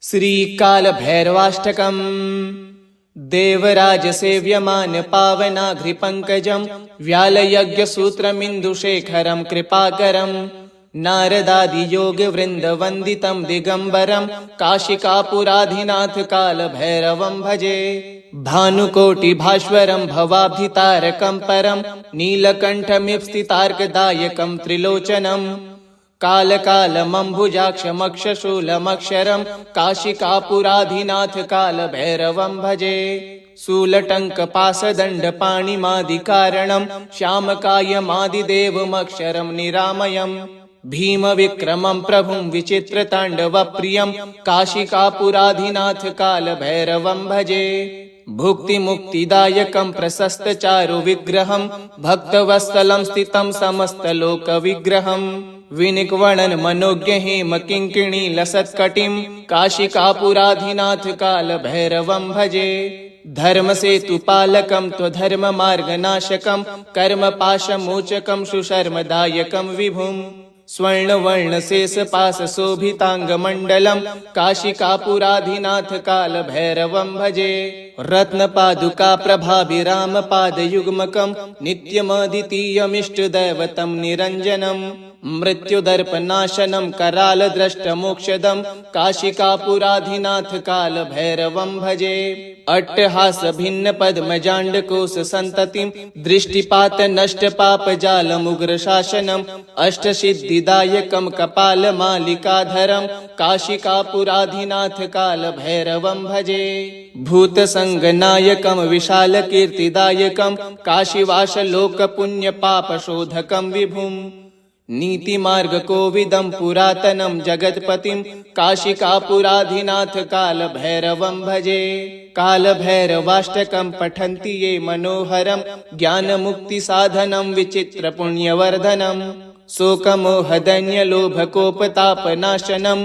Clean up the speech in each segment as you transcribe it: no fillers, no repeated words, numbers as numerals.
श्रीकालभैरवाष्टकम्। देवराजसेव्यमान पावनाघ्रिपङ्कजं व्यालयज्ञसूत्रमिन्दुशेखरं कृपाकरं नारदादियोगवृन्दवन्दितं दिगम्बरं काशिकापुराधिनाथ कालभैरवं भजे। भानुकोटिभास्वरं भवाब्धितारकं परं नीलकण्ठमिव-स्थितार्कदायकं त्रिलोचनम् कालकालमम्बुजाक्षमक्षशूलमक्षरं काशिकापुराधिनाथ कालभैरवं भजे। शूलटङ्कपाशदण्डपाणिमादिकारणं श्यामकायमादिदेवमक्षरं निरामयम् भीमविक्रमं प्रभुं विचित्रताण्डवप्रियं काशिकापुराधिनाथ कालभैरवं भजे। भुक्तिमुक्तिदायकं प्रशस्तचारुविग्रहं भक्तवत्सलं स्थितं समस्तलोकविग्रहं विनिक्वणन् मनोज्ञहेमकिङ्किणीलसत्कटिं काशिकापुराधिनाथ कालभैरवं भजे। धर्मसेतुपालकं त्वधर्ममार्गनाशकं कर्मपाशमोचकं सुशर्मदायकं विभुं स्वर्णवर्णशेषपाशशोभिताङ्गमण्डलं काशिकापुराधिनाथ कालभैरवं भजे। रत्नपादुकाप्रभाभिरामपादयुग्मकं नित्यमद्वितीयमिष्टदैवतं निरञ्जनं मृत्युदर्पनाशनं करालद्रष्टमोक्षदं काशिकापुराधिनाथ कालभैरवं भजे। अट्टहासभिन्नपद्मजाण्डकोशसन्ततिं दृष्टिपातनष्टपापजालमुग्रशासनम् अष्टसिद्धिदायकं कपालमालिकाधरं काशिकापुराधिनाथ कालभैरवं भजे। भूतसङ्गनायकं विशालकीर्तिदायकं काशीवासलोकपुण्यपापशोधकं विभुं नीतिमार्गकोविदं पुरातनं जगत्पतिं काशिकापुराधिनाथ कालभैरवं भजे। कालभैरवाष्टकं पठन्ति ये मनोहरं ज्ञानमुक्तिसाधनं विचित्रपुण्यवर्धनं शोकमोहदैन्यलोभकोपतापनाशनं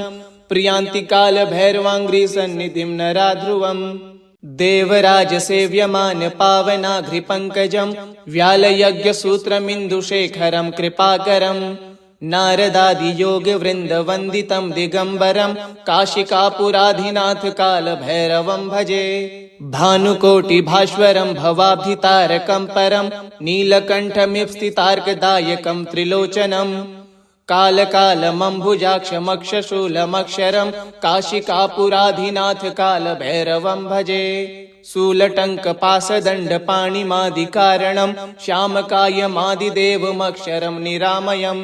प्रियान्ति कालभैरवाङ्घ्रिसन्निधिं नराध्रुवम्। देवराजसेव्यमान पावनाघ्रिपङ्कजं व्यालयज्ञसूत्रमिन्दुशेखरं कृपाकरं नारदादियोगवृन्दवन्दितं दिगम्बरं काशिकापुराधिनाथ कालभैरवं भजे। भानुकोटिभास्वरं भवाब्धितारकं परं नीलकण्ठमिव-स्थितार्कदायकं त्रिलोचनम् कालकालमम्बुजाक्षमक्षशूलमक्षरं काशिकापुराधिनाथ कालभैरवं भजे। शूलटङ्कपाशदण्डपाणिमादिकारणं श्यामकायमादिदेवमक्षरं निरामयम्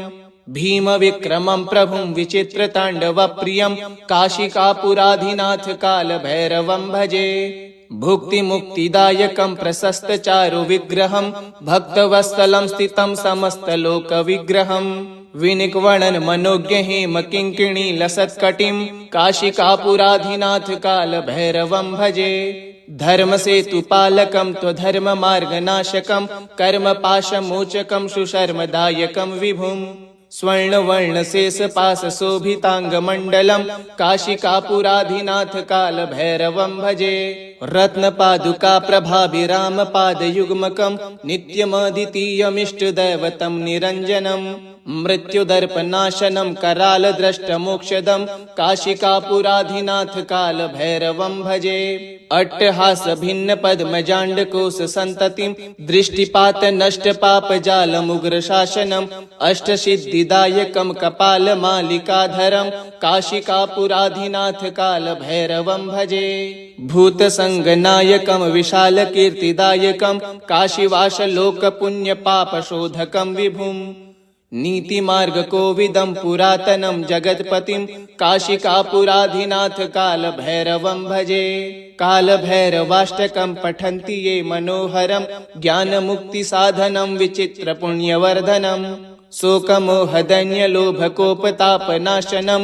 भीमविक्रमं प्रभुं विचित्रताण्डवप्रियं काशिकापुराधिनाथ कालभैरवं भजे। भुक्तिमुक्तिदायकं प्रशस्तचारुविग्रहं भक्तवत्सलं स्थितं समस्तलोकविग्रहं विनिक्वणन् मनोज्ञहेमकिङ्किणीलसत्कटिं काशिकापुराधिनाथ कालभैरवं भजे। धर्मसेतुपालकं त्वधर्ममार्गनाशकं कर्मपाशमोचकं सुशर्मदायकं विभुं स्वर्णवर्णशेषपाशशोभिताङ्गमण्डलं काशिकापुराधिनाथ कालभैरवं भजे। रत्नपादुकाप्रभाभिरामपादयुग्मकं नित्यमद्वितीयमिष्टदैवतं निरञ्जनं मृत्युदर्पनाशनं करालद्रष्टमोक्षदं काशिकापुराधिनाथ कालभैरवं भजे। अट्टहासभिन्नपद्मजाण्डकोशसन्ततिं दृष्टिपातनष्टपापजालमुग्रशासनम् अष्टसिद्धिदायकं कपालमालिकाधरं काशिकापुराधिनाथ कालभैरवं भजे। भूतसङ्गनायकं विशालकीर्तिदायकं काशीवासलोकपुण्यपापशोधकं विभुं नीतिमार्गकोविदं पुरातनं जगत्पतिं काशिकापुराधिनाथ कालभैरवं भजे। कालभैरवाष्टकं पठन्ति ये मनोहरं ज्ञानमुक्तिसाधनं विचित्रपुण्यवर्धनं शोकमोहदैन्यलोभकोपतापनाशनं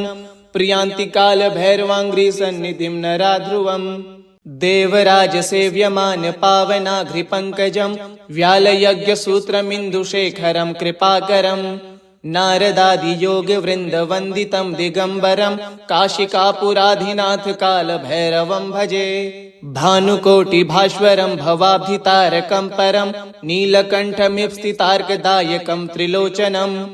प्रियान्ति कालभैरवाङ्घ्रिसन्निधिं नराध्रुवम्। देवराजसेव्यमान पावनाघ्रिपङ्कजं व्यालयज्ञसूत्रमिन्दुशेखरं कृपाकरं नारदादियोगवृन्दवन्दितं दिगम्बरं काशिकापुराधिनाथ कालभैरवं भजे। भानुकोटिभास्वरं भवाब्धितारकं परं नीलकण्ठमिव-स्थितार्कदायकं त्रिलोचनं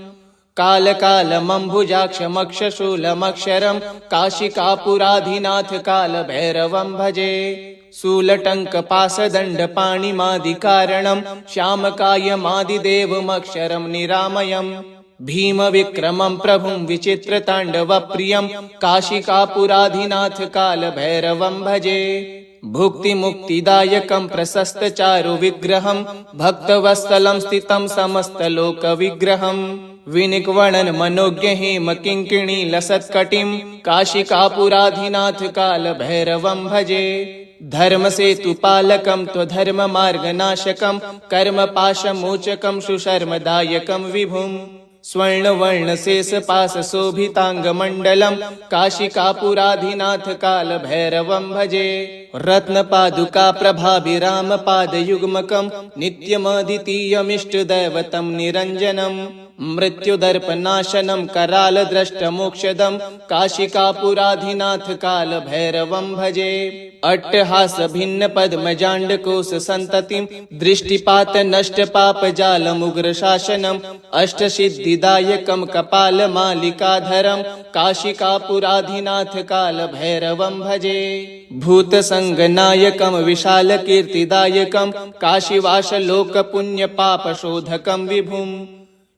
कालकालमम्भुजाक्षमक्षशूलमक्षरं काशिकापुराधिनाथ कालभैरवं भजे। शूलटङ्कपासदण्डपाणिमादिकारणं श्यामकायमादिदेवमक्षरं निरामयम्। भीमविक्रमं प्रभुं विचित्रताण्डवप्रियं काशिकापुराधिनाथ कालभैरवं भजे। भुक्तिमुक्तिदायकं प्रशस्तचारुविग्रहं भक्तवत्सलं स्थितं समस्तलोकविग्रहम्। विनिक्वणन् मनोज्ञहेमकिङ्किणीलसत्कटिं काशिकापुराधिनाथ कालभैरवं भजे। धर्मसेतुपालकं त्वधर्ममार्गनाशकं कर्मपाशमोचकं सुशर्मदायकं विभुम्। स्वर्णवर्णशेषपाशशोभिताङ्गमण्डलं काशिकापुराधिनाथ कालभैरवं भजे। रत्नपादुकाप्रभाभिरामपादयुग्मकं नित्यमद्वितीयमिष्टदैवतं निरञ्जनम्। मृत्युदर्पनाशनं करालद्रष्टमोक्षदं काशिकापुराधिनाथ कालभैरवं भजे। अट्टहासभिन्नपद्मजाण्डकोशसन्ततिं दृष्टिपातनष्टपापजालमुग्रशासनम् अष्टसिद्धिदायकं कपालमालिकाधरं काशिकापुराधिनाथ कालभैरवं भजे। भूतसङ्गनायकं विशालकीर्तिदायकं काशीवासलोकपुण्यपापशोधकं विभुम्।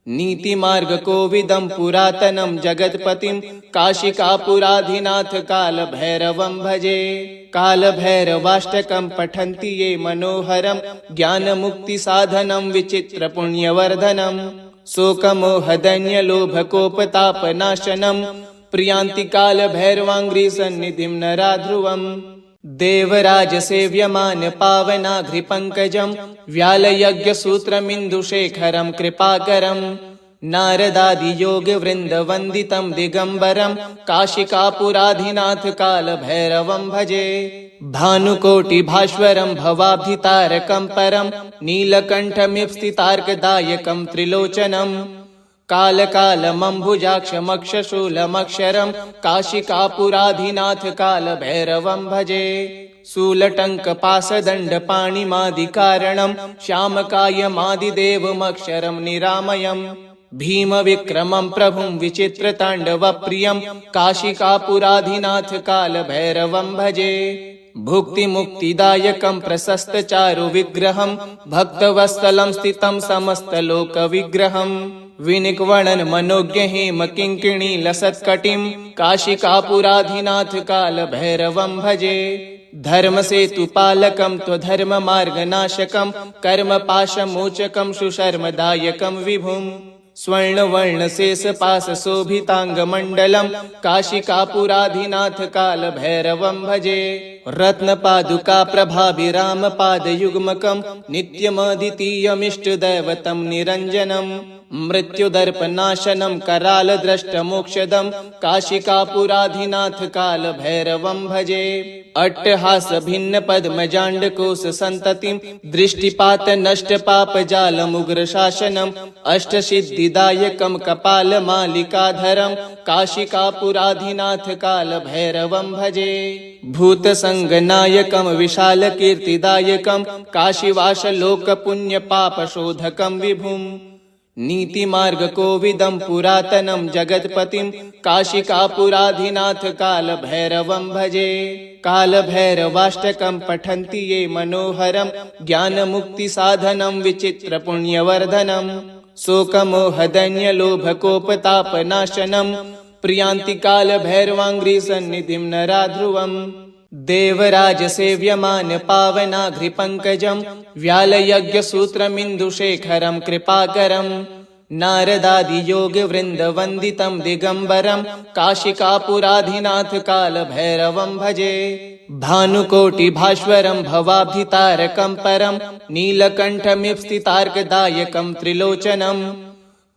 नीतिमार्गकोविदं पुरातनं जगत्पतिं काशिकापुराधिनाथ कालभैरवं भजे। कालभैरवाष्टकं पठन्ति ये मनोहरं ज्ञानमुक्तिसाधनं विचित्रपुण्यवर्धनम्। शोकमोहदैन्यलोभकोपतापनाशनं प्रियान्ति कालभैरवाङ्घ्रिसन्निधिं नराध्रुवम्। देवराजसेव्यमान पावनाघ्रिपङ्कजं व्यालयज्ञसूत्रमिन्दुशेखरं कृपाकरम्। नारदादियोगवृन्दवन्दितं दिगम्बरं काशिकापुराधिनाथ कालभैरवं भजे। भानुकोटिभास्वरं भवाब्धितारकं परं नीलकण्ठमिप्सितार्कदायकं त्रिलोचनम्। कालकालमम्भुजाक्षमक्षशूलमक्षरं काशिकापुराधिनाथ कालभैरवं भजे। शूलटङ्कपासदण्डपाणिमादिकारणं श्यामकायमादिदेवमक्षरं निरामयम्। भीमविक्रमं प्रभुं विचित्रताण्डवप्रियं काशिकापुराधिनाथ कालभैरवं भजे। भुक्तिमुक्तिदायकं प्रशस्तचारुविग्रहं भक्तवत्सलं स्थितं समस्तलोकविग्रहम्। विनिक्वणन् मनोज्ञहेमकिङ्किणीलसत्कटिं काशिकापुराधिनाथ कालभैरवं भजे। धर्मसेतुपालकं त्वधर्ममार्गनाशकं कर्मपाशमोचकं सुशर्मदायकं विभुम्। स्वर्णवर्णशेषपाशशोभिताङ्गमण्डलं काशिकापुराधिनाथ कालभैरवं भजे। रत्नपादुकाप्रभाभिरामपादयुग्मकं नित्यमद्वितीयमिष्टदैवतं निरञ्जनम्। मृत्युदर्पनाशनं करालद्रष्टमोक्षदं काशिकापुराधिनाथ कालभैरवं भजे। अट्टहासभिन्नपद्मजाण्डकोशसन्ततिं दृष्टिपातनष्टपापजालमुग्रशासनम् अष्टसिद्धिदायकं कपालमालिकाधरं काशिकापुराधिनाथ कालभैरवं भजे। भूतसङ्गनायकं विशालकीर्तिदायकं काशीवासलोकपुण्यपापशोधकं विभुम्। नीतिमार्गकोविदं पुरातनं जगत्पतिं काशिकापुराधिनाथ कालभैरवं भजे। कालभैरवाष्टकं पठन्ति ये मनोहरं ज्ञानमुक्तिसाधनं विचित्रपुण्यवर्धनम्। शोकमोहदैन्यलोभकोपतापनाशनं प्रियान्ति कालभैरवाङ्घ्रिसन्निधिं नराध्रुवम्। देवराजसेव्यमान पावनाघ्रिपङ्कजं व्यालयज्ञसूत्रमिन्दुशेखरं कृपाकरम्। नारदादियोगवृन्दवन्दितं दिगम्बरं काशिकापुराधिनाथ कालभैरवं भजे। भानुकोटिभास्वरं भवाब्धितारकं परं नीलकण्ठमिप्सितार्कदायकं त्रिलोचनम्।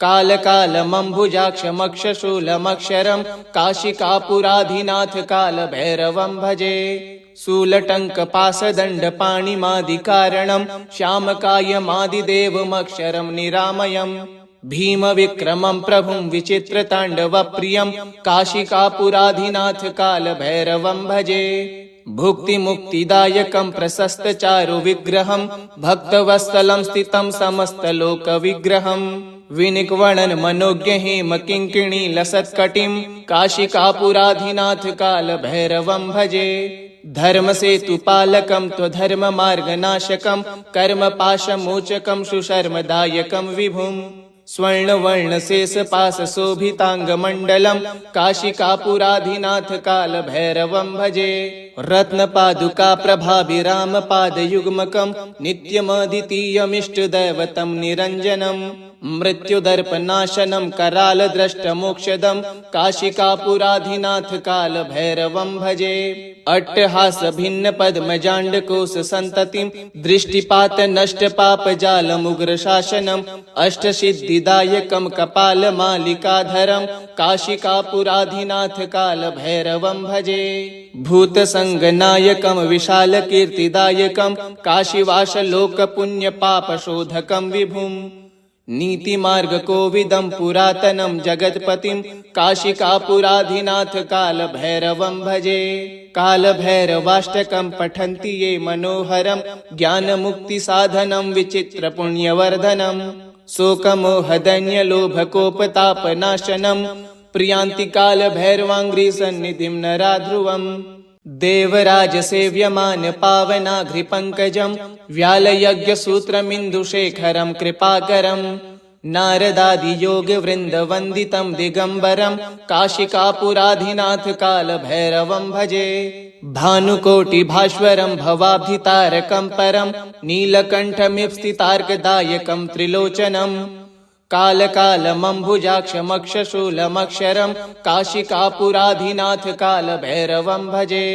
कालकालमम्भुजाक्षमक्षशूलमक्षरं काशिकापुराधिनाथ कालभैरवं भजे। शूलटङ्कपासदण्डपाणिमादिकारणं श्यामकायमादिदेवमक्षरं निरामयम्। भीमविक्रमं प्रभुं विचित्रताण्डवप्रियं काशिकापुराधिनाथ कालभैरवं भजे। भुक्तिमुक्तिदायकं प्रशस्तचारुविग्रहं भक्तवत्सलं स्थितं समस्तलोकविग्रहम्। विनिक्वणन मनोज्ञ हेम किङ्किणी लसत्कटिं काशिकापुराधिनाथ कालभैरवं भजे। धर्मसेतुपालकं त्वधर्ममार्गनाशकं कर्मपाशमोचकं सुशर्मदायकं विभुम्। स्वर्णवर्णशेषपाशशोभिताङ्गमण्डलं काशिकापुराधिनाथ कालभैरवं भजे। रत्नपादुकाप्रभाभिरामपादयुग्मकं नित्यमद्वितीयमिष्टदैवतं निरञ्जनम्। मृत्युदर्पनाशनं करालद्रष्टमोक्षदं काशिकापुराधिनाथ कालभैरवं भजे। अट्टहासभिन्नपद्मजाण्डकोशसन्ततिं दृष्टिपातनष्टपापजालमुग्रशासनम् अष्टसिद्धिदायकं कपालमालिकाधरं काशिकापुराधिनाथ कालभैरवं भजे। भूतसङ्गनायकं विशालकीर्तिदायकं काशीवासलोकपुण्यपापशोधकं विभुम्। नीतिमार्गकोविदं पुरातनं जगत्पतिं काशिकापुराधिनाथ कालभैरवं भजे। कालभैरवाष्टकं पठन्ति ये मनोहरं ज्ञानमुक्तिसाधनं विचित्रपुण्यवर्धनम्। शोकमोहदैन्यलोभकोपतापनाशनं प्रियान्ति कालभैरवाङ्घ्रिसन्निधिं नराध्रुवम्। देवराजसेव्यमान पावनाघ्रिपङ्कजं व्यालयज्ञसूत्रमिन्दुशेखरं कृपाकरं नारदादियोगवृन्दवन्दितं दिगम्बरं काशिकापुराधिनाथ कालभैरवं भजे। भानुकोटिभास्वरं भवाब्धितारकं परं नीलकण्ठमिप्सितार्कदायकं त्रिलोचनम्। कालकालमम्बुजाक्षमक्षशूलमक्षरं काशिकापुराधिनाथ कालभैरवं भजे।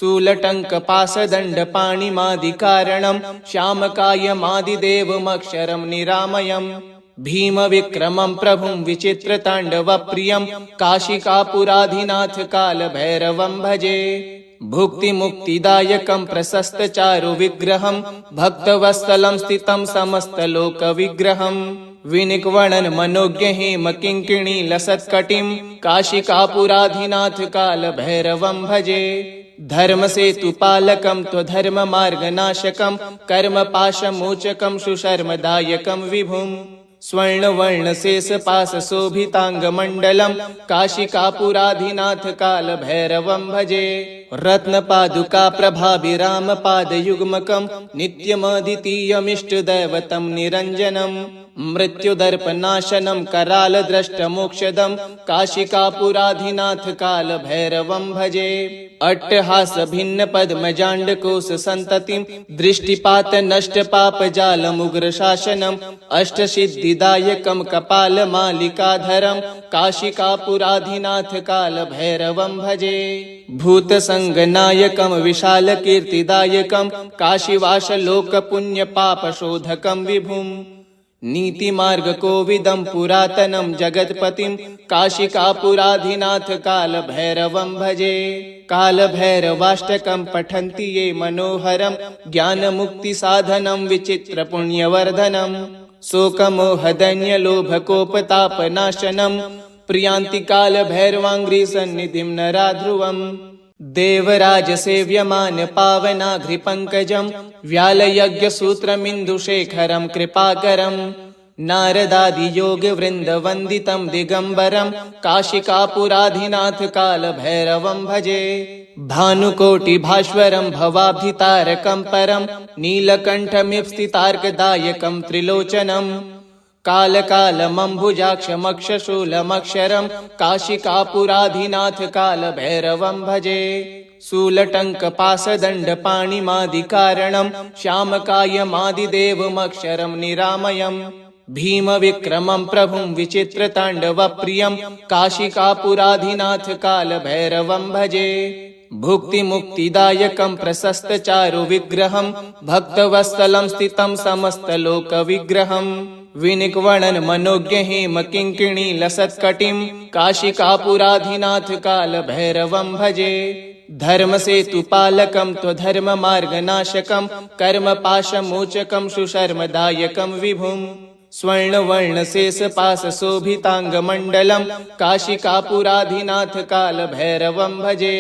शूलटङ्कपाशदण्डपाणिमादिकारणं श्यामकायमादिदेवमक्षरं निरामयम्। भीमविक्रमं प्रभुं विचित्रताण्डवप्रियं काशिकापुराधिनाथ कालभैरवं भजे। भुक्तिमुक्तिदायकं प्रशस्तचारुविग्रहं भक्तवत्सलं स्थितं समस्तलोकविग्रहम्। विनिक्वणन मनोज्ञ हेम किङ्किणी लसत्कटिं काशिकापुराधिनाथ कालभैरवं भजे। धर्मसेतुपालकं त्वधर्ममार्गनाशकं कर्मपाशमोचकं सुशर्मदायकं विभुम्। स्वर्णवर्णशेषपाशशोभिताङ्गमण्डलं काशिकापुराधिनाथ कालभैरवं भजे। रत्नपादुकाप्रभाभिरामपादयुग्मकं नित्यमद्वितीयमिष्टदैवतं निरञ्जनम्। मृत्युदर्पनाशनं करालद्रष्टमोक्षदं काशिकापुराधिनाथ कालभैरवं भजे। अट्टहासभिन्नपद्मजाण्डकोशसन्ततिं दृष्टिपातनष्टपापजालमुग्रशासनम् अष्टसिद्धिदायकं कपालमालिकाधरं काशिकापुराधिनाथ कालभैरवं भजे। भूतसङ्गनायकं विशालकीर्तिदायकं काशीवासलोकपुण्यपापशोधकं विभुम्। नीतिमार्गकोविदं पुरातनं जगत्पतिं काशिकापुराधिनाथ कालभैरवं भजे। कालभैरवाष्टकं पठन्ति ये मनोहरं ज्ञानमुक्तिसाधनं विचित्रपुण्यवर्धनम्। शोकमोहदैन्यलोभकोपतापनाशनं प्रियान्ति कालभैरवाङ्घ्रिसन्निधिं नराध्रुवम्। देवराजसेव्यमान पावनाघ्रिपङ्कजं व्यालयज्ञसूत्रमिन्दुशेखरं कृपाकरं नारदादियोगवृन्दवन्दितं दिगम्बरं काशिकापुराधिनाथ कालभैरवं भजे। भानुकोटिभास्वरं भवाब्धितारकं परं नीलकण्ठमिप्सितार्कदायकं त्रिलोचनम्। कालकालमम्बुजाक्षमक्षशूलमक्षरं काशिकापुराधिनाथ कालभैरवं भजे। शूलटङ्कपाशदण्डपाणिमादिकारणं श्यामकायमादिदेवमक्षरं निरामयम्। भीमविक्रमं प्रभुं विचित्रताण्डवप्रियं काशिकापुराधिनाथ कालभैरवं भजे। भुक्तिमुक्तिदायकं प्रशस्तचारुविग्रहं भक्तवत्सलं स्थितं समस्तलोकविग्रहम्। विनिक्वणन मनोज्ञ हेम किङ्किणी लसत्कटिं काशिकापुराधिनाथ कालभैरवं भजे। धर्मसेतुपालकं त्वधर्ममार्गनाशकं कर्मपाशमोचकं सुशर्मदायकं विभुम्। स्वर्णवर्णशेषपाशशोभिताङ्गमण्डलं काशिकापुराधिनाथ कालभैरवं भजे।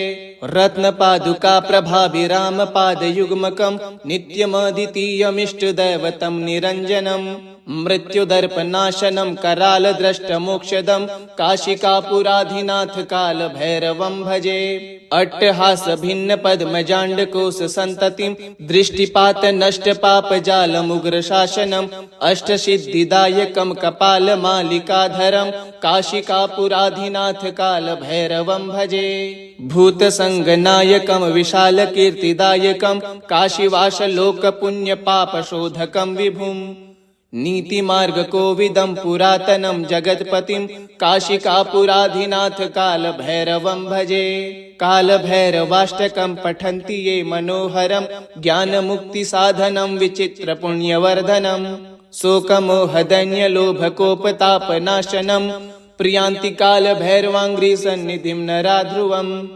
रत्नपादुकाप्रभाभिरामपादयुग्मकं नित्यमद्वितीयमिष्टदैवतं निरञ्जनं मृत्युदर्पनाशनं करालद्रष्टमोक्षदं काशिकापुराधिनाथ कालभैरवं भजे। अट्टहासभिन्नपद्मजाण्डकोशसन्ततिं दृष्टिपातनष्टपापजालमुग्रशासनं अष्टसिद्धिदायकं कपालमालिकाधरं काशिकापुराधिनाथ कालभैरवं भजे। भूतसङ्गनायकं विशालकीर्तिदायकं काशीवासलोकपुण्यपापशोधकं विभुं नीतिमार्गकोविदं पुरातनं जगत्पतिं काशिकापुराधिनाथ कालभैरवं भजे। कालभैरवाष्टकं पठन्ति ये मनोहरं ज्ञानमुक्तिसाधनं विचित्रपुण्यवर्धनं शोकमोहदैन्यलोभकोपतापनाशनं प्रियान्ति कालभैरवाङ्घ्रिसन्निधिं नराध्रुवम्।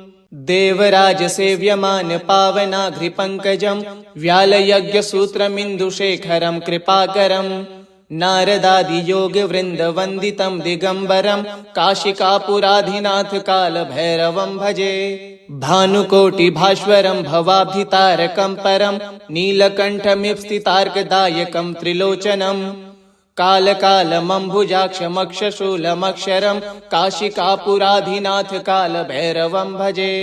देवराजसेव्यमान पावनाघ्रिपङ्कजं व्यालयज्ञसूत्रमिन्दुशेखरं कृपाकरं नारदादियोगवृन्दवन्दितं दिगम्बरं काशिकापुराधिनाथ कालभैरवं भजे। भानुकोटिभास्वरं भवाब्धितारकं परं नीलकण्ठमिप्सितार्कदायकं त्रिलोचनं कालकालमम्बुजाक्षमक्षशूलमक्षरं काशिकापुराधिनाथ कालभैरवं भजे।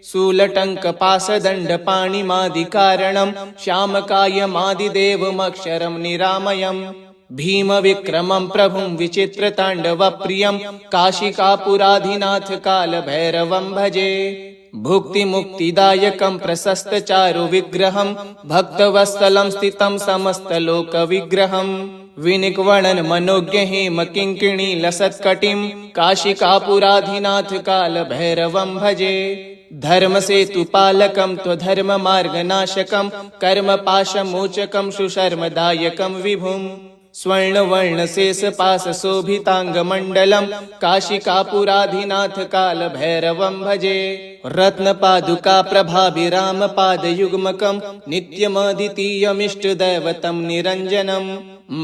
शूलटङ्कपाशदण्डपाणिमादिकारणं श्यामकायमादिदेवमक्षरं निरामयं भीमविक्रमं प्रभुं विचित्रताण्डवप्रियं काशिकापुराधिनाथ कालभैरवं भजे। भुक्तिमुक्तिदायकं प्रशस्तचारुविग्रहं भक्तवत्सलं स्थितं समस्तलोकविग्रहं विनिक्वणन् मनोज्ञहेमकिङ्किणीलसत्कटिं काशिकापुराधिनाथ कालभैरवं भजे। धर्मसेतुपालकं त्वधर्ममार्गनाशकं कर्मपाशमोचकं सुशर्मदायकं विभुं स्वर्णवर्णशेषपाशशोभिताङ्गमण्डलं काशिकापुराधिनाथ कालभैरवं भजे। रत्नपादुकाप्रभाभिरामपादयुग्मकं नित्यमद्वितीयमिष्टदैवतं निरञ्जनं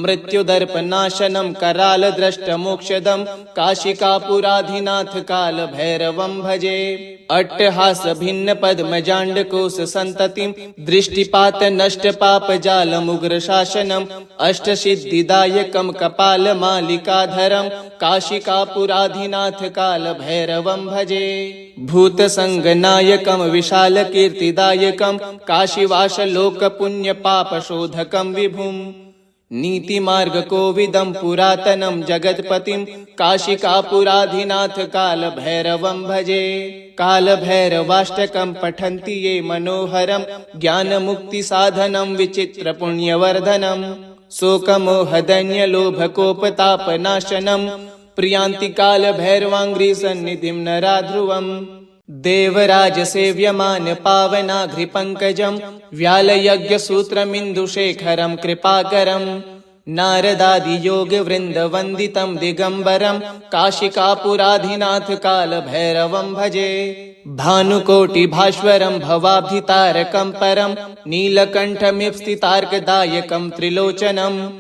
मृत्युदर्पनाशनं करालद्रष्टमोक्षदं काशिकापुराधिनाथ कालभैरवं भजे। अट्टहासभिन्नपद्मजाण्डकोशसन्ततिं दृष्टिपातनष्टपापजालमुग्रशासनं अष्टसिद्धिदायकं कपालमालिकाधरं काशिकापुराधिनाथ कालभैरवं भजे। भूतसङ्गनायकं विशालकीर्तिदायकं काशीवासलोकपुण्यपापशोधकं विभुं नीतिमार्गकोविदं पुरातनं जगत्पतिं काशिकापुराधिनाथ कालभैरवं भजे। कालभैरवाष्टकं पठन्ति ये मनोहरं ज्ञानमुक्तिसाधनं विचित्रपुण्यवर्धनं शोकमोहदैन्यलोभकोपतापनाशनं प्रियान्ति कालभैरवाङ्घ्रिसन्निधिं नराध्रुवम्। देवराजसेव्यमान पावनाघ्रिपङ्कजं व्यालयज्ञसूत्रमिन्दुशेखरं कृपाकरं नारदादियोगवृन्दवन्दितं दिगम्बरं काशिकापुराधिनाथ कालभैरवं भजे। भानुकोटिभास्वरं भवाब्धितारकं परं नीलकण्ठमिप्सितार्कदायकं त्रिलोचनं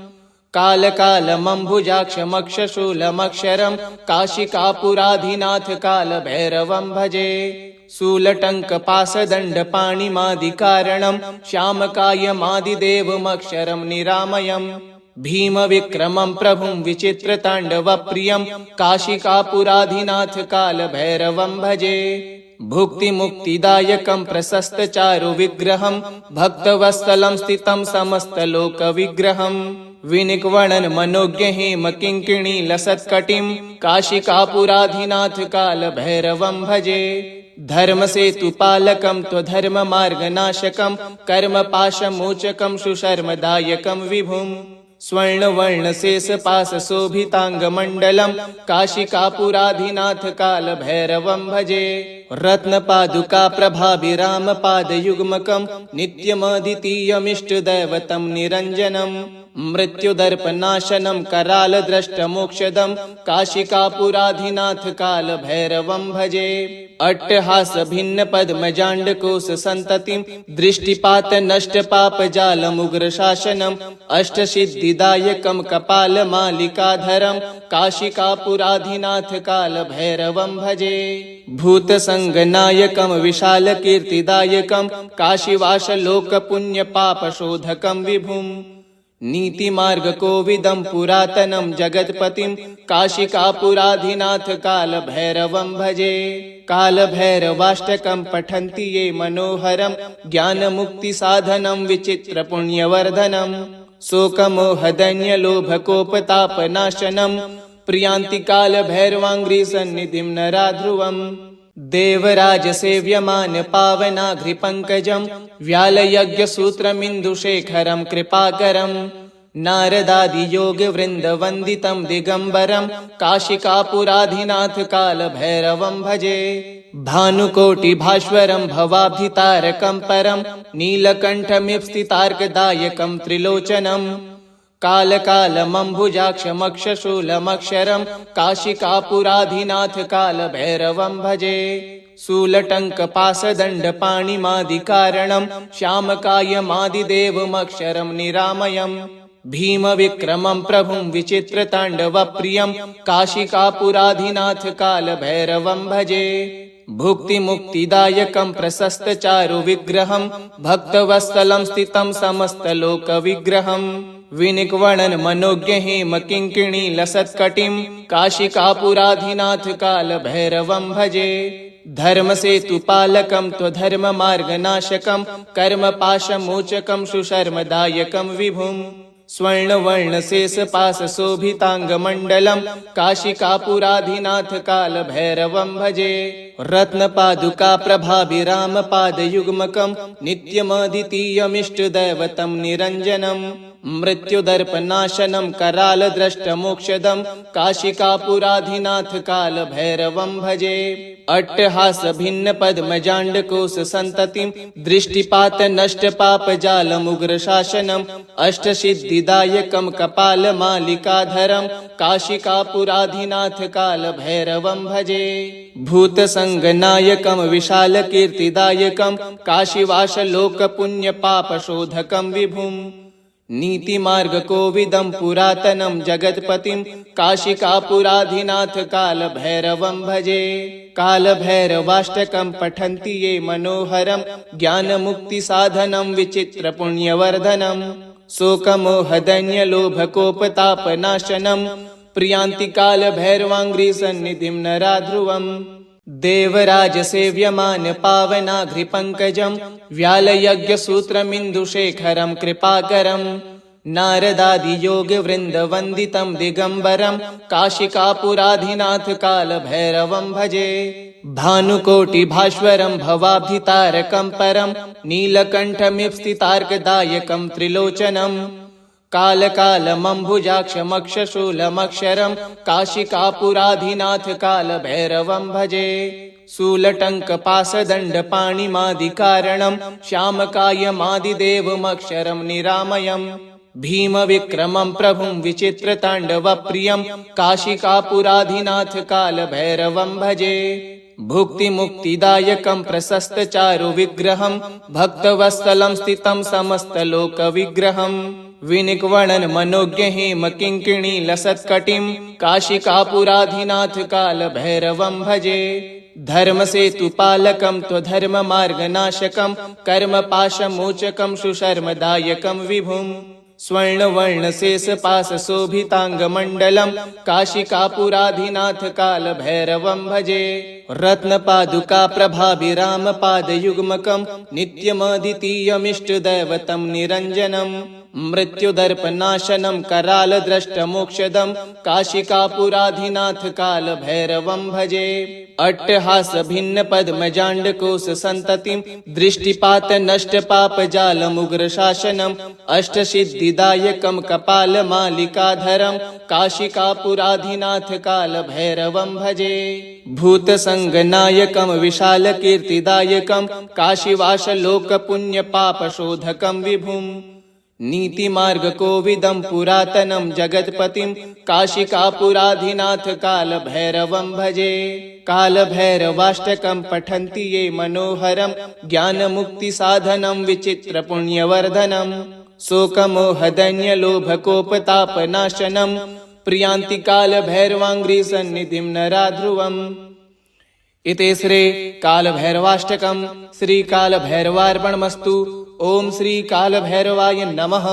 कालकालमम्बुजाक्षमक्षशूलमक्षरं काशिकापुराधिनाथ कालभैरवं भजे। शूलटङ्कपाशदण्डपाणिमादिकारणं श्यामकायमादिदेवमक्षरं निरामयं भीमविक्रमं प्रभुं विचित्रताण्डवप्रियं काशिकापुराधिनाथ कालभैरवं भजे। भुक्तिमुक्तिदायकं प्रशस्तचारुविग्रहं भक्तवत्सलं स्थितं समस्तलोकविग्रहं विनिक्वणन् मनोज्ञहेमकिङ्किणीलसत्कटिं काशिकापुराधिनाथ कालभैरवं भजे। धर्मसेतुपालकं त्वधर्ममार्गनाशकं कर्मपाशमोचकं सुशर्मदायकं विभुं स्वर्णवर्णशेषपाशशोभिताङ्गमण्डलं काशिकापुराधिनाथ कालभैरवं भजे। रत्नपादुका प्रभाभिरामपादयुग्मकं नित्यमद्वितीयमिष्टदैवतं निरञ्जनम् मृत्युदर्पनाशनं करालद्रष्टमोक्षदं काशिकापुराधिनाथ कालभैरवं भजे। अट्टहास भिन्न पद्मजाण्डकोश संततिं दृष्टिपात नष्ट पापजालमुग्र शासनम् अष्टसिद्धिदायकं कपालमालिकाधरं काशिकापुराधिनाथ कालभैरवं भजे। भूतसंगनायकं विशालकीर्तिदायकं काशीवासलोकपुण्यपापशोधकं विभुम् नीतिमार्गकोविदं पुरातनं जगत्पतिं काशिकापुराधिनाथ कालभैरवं भजे। कालभैरवाष्टकं पठन्ति ये मनोहरं ज्ञानमुक्तिसाधनं विचित्रपुण्यवर्धनं शोकमोहदैन्यलोभकोपतापनाशनं प्रियान्ति कालभैरवाङ्घ्रिसन्निधिं नराध्रुवम् देवराजसेव्यमान पावनाघ्रिपङ्कजं व्यालयज्ञसूत्रमिन्दुशेखरं कृपाकरं नारदादियोगवृन्दवन्दितं दिगम्बरं काशिकापुराधिनाथ कालभैरवं भजे। भानुकोटिभास्वरं भवाब्धितारकं परं नीलकण्ठमिप्सितार्कदायकं त्रिलोचनं कालकालमम्बुजाक्षमक्षशूलमक्षरं काशिकापुराधिनाथ कालभैरवं भजे। शूलटङ्कपाशदण्डपाणिमादिकारणं श्यामकायमादिदेवमक्षरं निरामयम् भीमविक्रमं प्रभुं विचित्रताण्डवप्रियं काशिकापुराधिनाथ कालभैरवं भजे। भुक्तिमुक्तिदायकं प्रशस्तचारुविग्रहं भक्तवत्सलं स्थितं समस्तलोकविग्रहं विनिक्वणन् मनोज्ञहेमकिङ्किणी लसत्कटिं काशिकापुराधिनाथ कालभैरवं भजे। धर्मसेतुपालकं त्वधर्ममार्गनाशकं कर्मपाशमोचकं सुशर्मदायकं विभुम् स्वर्णवर्णशेषपाशशोभिताङ्गमण्डलं काशिकापुराधिनाथ कालभैरवं भजे। रत्नपादुका प्रभाभिरामपादयुग्मकं नित्यमद्वितीयमिष्टदैवतं निरञ्जनं मृत्युदर्पनाशनं करालद्रष्टमोक्षदं काशिकापुराधिनाथ कालभैरवं भजे। अट्टहास भिन्न पद्मजाण्डकोश संततिं दृष्टिपात नष्ट पापजालमुग्र शासनम् अष्टसिद्धिदायकं कपालमालिकाधरं काशिकापुराधिनाथ कालभैरवं भजे। भूतसंगनायकं विशालकीर्तिदायकं काशीवासलोकपुण्यपापशोधकं विभुम् नीतिमार्गकोविदं पुरातनं जगत्पतिं काशिकापुराधिनाथ कालभैरवं भजे। कालभैरवाष्टकं पठन्ति ये मनोहरं ज्ञानमुक्तिसाधनं विचित्रपुण्यवर्धनं शोकमोहदैन्यलोभकोपतापनाशनं प्रियान्ति कालभैरवाङ्घ्रिसन्निधिं नराध्रुवम् देवराजसेव्यमान पावनाघ्रिपङ्कजं व्यालयज्ञसूत्रमिन्दुशेखरं कृपाकरं नारदादियोगवृन्दवन्दितं दिगम्बरं काशिकापुराधिनाथ कालभैरवं भजे। भानुकोटिभास्वरं भवाब्धितारकं परं नीलकण्ठमिप्सितार्कदायकं त्रिलोचनं कालकालमम्बुजाक्षमक्षशूलमक्षरं काशिकापुराधिनाथ कालभैरवं भजे। शूलटङ्कपाशदण्डपाणिमादिकारणं श्यामकायमादिदेवमक्षरं निरामयम् भीमविक्रमं प्रभुं विचित्रताण्डवप्रियं काशिकापुराधिनाथ कालभैरवं भजे। भुक्तिमुक्तिदायकं प्रशस्तचारुविग्रहं भक्तवत्सलं स्थितं समस्तलोकविग्रहं विनिक्वणन् मनोज्ञहेमकिङ्किणी लसत्कटिं काशिकापुराधिनाथ कालभैरवं भजे। धर्मसेतुपालकं त्वधर्ममार्गनाशकं कर्मपाशमोचकं सुशर्मदायकं विभुम् स्वर्णवर्णशेषपाशशोभिताङ्गमण्डलं काशिकापुराधिनाथ कालभैरवं भजे। रत्नपादुका प्रभाभिरामपादयुग्मकं नित्यमद्वितीयमिष्टदैवतं निरञ्जनं मृत्युदर्पनाशनं करालद्रष्टमोक्षदं काशिकापुराधिनाथ कालभैरवं भजे। अट्टहास भिन्न पद्मजाण्डकोश संततिं दृष्टिपात नष्ट पापजालमुग्र शासनम् अष्टसिद्धिदायकं कपालमालिकाधरं काशिकापुराधिनाथ कालभैरवं भजे। भूतसङ्गनायकं विशालकीर्तिदायकं काशीवासलोकपुण्यपापशोधकं विभुम् नीतिमार्गकोविदं पुरातनं जगत्पतिं काशिकापुराधिनाथ कालभैरवं भजे। कालभैरवाष्टकं पठन्ति ये मनोहरं ज्ञानमुक्तिसाधनं विचित्रपुण्यवर्धनं शोकमोहदैन्यलोभकोपतापनाशनं प्रियान्ति कालभैरवाङ्घ्रिसन्निधिं नरा ध्रुवम्। इति श्री कालभैरवाष्टकं श्रीकालभैरवार्पणमस्तु। ओम श्री कालभैरवाय नमः।